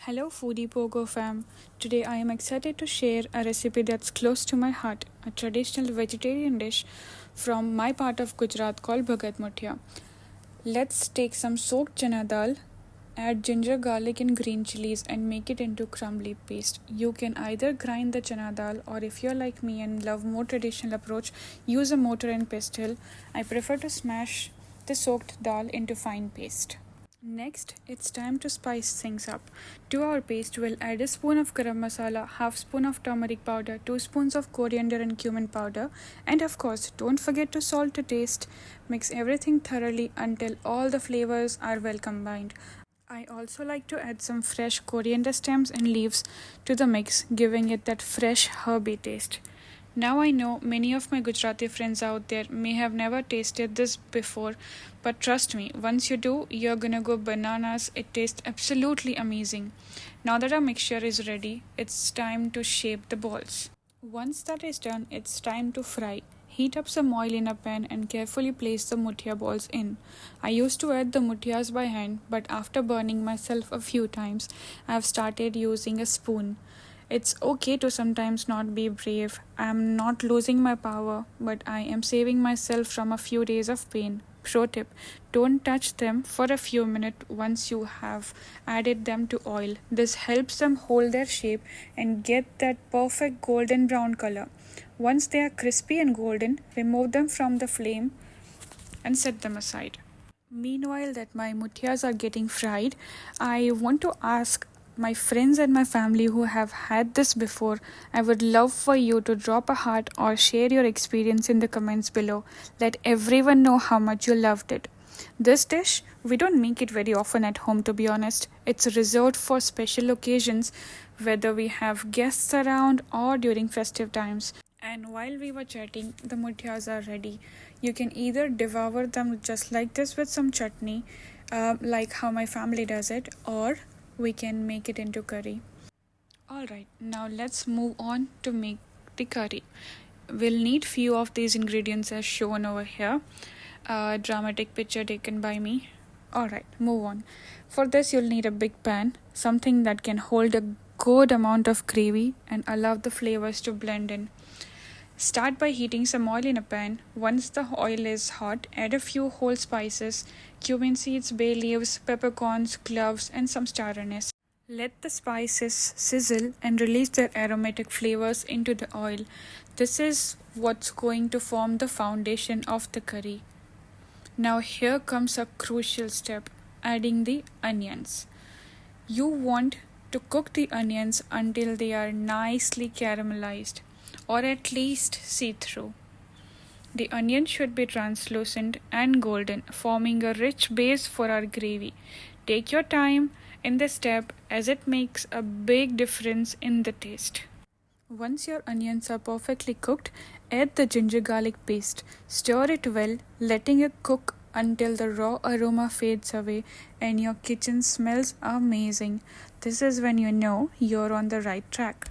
Hello FoodiePogo fam. Today I am excited to share a recipe that's close to my heart, a traditional vegetarian dish from my part of Gujarat called Bhagat Muthia. Let's take some soaked Chana Dal, add ginger, garlic and green chilies and make it into crumbly paste. You can either grind the Chana Dal or if you're like me and love more traditional approach, use a mortar and pestle. I prefer to smash the soaked dal into fine paste. Next, it's time to spice things up. To our paste, we'll add a spoon of Garam Masala, half spoon of turmeric powder, 2 spoons of Coriander and Cumin powder, and of course, don't forget to salt to taste. Mix everything thoroughly until all the flavors are well combined. I also like to add some fresh coriander stems and leaves to the mix, giving it that fresh herby taste. Now I know many of my Gujarati friends out there may have never tasted this before, but trust me, once you do, you're gonna go bananas. It tastes absolutely amazing. Now that our mixture is ready, it's time to shape the balls. Once that is done, it's time to fry. Heat up some oil in a pan and carefully place the muthia balls in. I used to add the muthias by hand, but after burning myself a few times, I've started using a spoon. It's okay to sometimes not be brave. I am not losing my power, but I am saving myself from a few days of pain. Pro tip: don't touch them for a few minutes once you have added them to oil. This helps them hold their shape and get that perfect golden brown color. Once they are crispy and golden, remove them from the flame and set them aside. Meanwhile, that my muthias are getting fried, I want to ask my friends and my family who have had this before. I would love for you to drop a heart or share your experience in the comments below. Let everyone know how much you loved it. This dish, we don't make it very often at home, to be honest. It's reserved for special occasions, whether we have guests around or during festive times. And while we were chatting, the muthias are ready. You can either devour them just like this with some chutney, like how my family does it, or we can make it into curry. Alright, now let's move on to make the curry. We'll need few of these ingredients as shown over here. A dramatic picture taken by me. Alright, move on. For this you'll need a big pan, something that can hold a good amount of gravy and allow the flavors to blend in. Start by heating some oil in a pan. Once the oil is hot, add a few whole spices, cumin seeds, bay leaves, peppercorns, cloves, and some star anise. Let the spices sizzle and release their aromatic flavors into the oil. This is what's going to form the foundation of the curry. Now here comes a crucial step, adding the onions. You want to cook the onions until they are nicely caramelized, or at least see-through. The onion should be translucent and golden, forming a rich base for our gravy. Take your time in this step as it makes a big difference in the taste. Once your onions are perfectly cooked, add the ginger garlic paste. Stir it well, letting it cook until the raw aroma fades away and your kitchen smells amazing. This is when you know you're on the right track.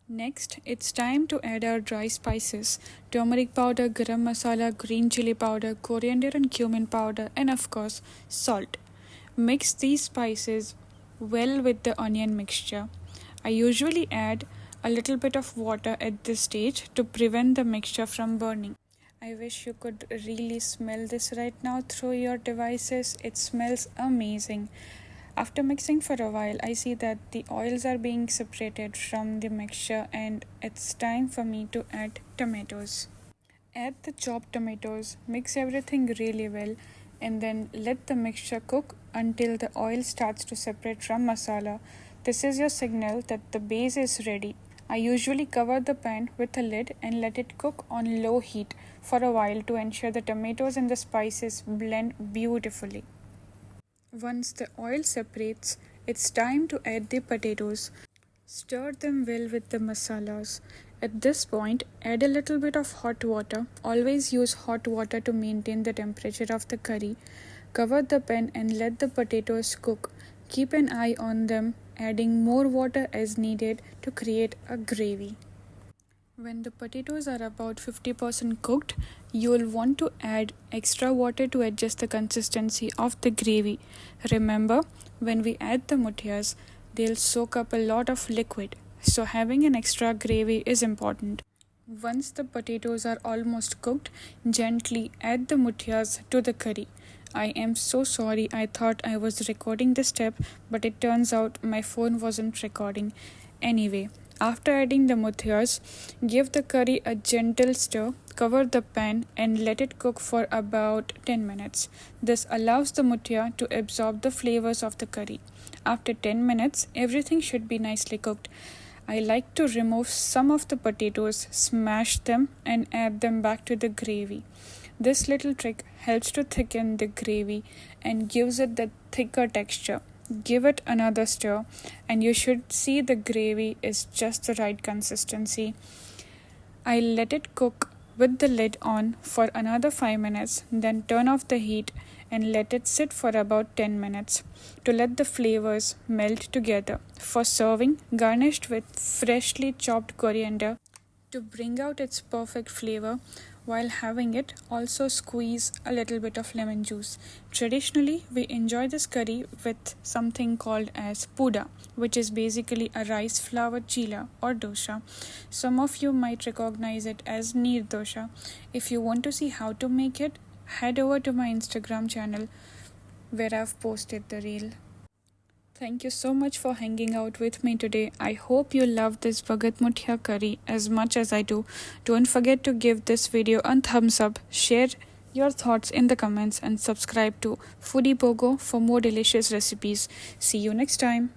Next, it's time to add our dry spices: turmeric powder, garam masala, green chili powder, coriander and cumin powder, and of course, salt. Mix these spices well with the onion mixture. I usually add a little bit of water at this stage to prevent the mixture from burning. I wish you could really smell this right now through your devices. It smells amazing. After mixing for a while, I see that the oils are being separated from the mixture and it's time for me to add tomatoes. Add the chopped tomatoes, mix everything really well, and then let the mixture cook until the oil starts to separate from masala. This is your signal that the base is ready. I usually cover the pan with a lid and let it cook on low heat for a while to ensure the tomatoes and the spices blend beautifully. Once the oil separates, it's time to add the potatoes. Stir them well with the masalas. At this point, add a little bit of hot water. Always use hot water to maintain the temperature of the curry. Cover the pan and let the potatoes cook. Keep an eye on them, adding more water as needed to create a gravy. When the potatoes are about 50% cooked, you'll want to add extra water to adjust the consistency of the gravy. Remember, when we add the muthias, they'll soak up a lot of liquid, so having an extra gravy is important. Once the potatoes are almost cooked, gently add the muthias to the curry. I am so sorry, I thought I was recording this step, but it turns out my phone wasn't recording. Anyway, after adding the muthias, give the curry a gentle stir, cover the pan, and let it cook for about 10 minutes. This allows the muthia to absorb the flavors of the curry. After 10 minutes, everything should be nicely cooked. I like to remove some of the potatoes, smash them, and add them back to the gravy. This little trick helps to thicken the gravy and gives it the thicker texture. Give it another stir, and you should see the gravy is just the right consistency. I let it cook with the lid on for another 5 minutes, then turn off the heat and let it sit for about 10 minutes to let the flavors melt together. For serving, garnished with freshly chopped coriander to bring out its perfect flavor. While having it, also squeeze a little bit of lemon juice. Traditionally, we enjoy this curry with something called as puda, which is basically a rice flour chila or dosha. Some of you might recognize it as neer dosha. If you want to see how to make it, head over to my Instagram channel where I've posted the reel. Thank you so much for hanging out with me today. I hope you love this Bhagat Muthia curry as much as I do. Don't forget to give this video a thumbs up, share your thoughts in the comments, and subscribe to FoodiePogo for more delicious recipes. See you next time.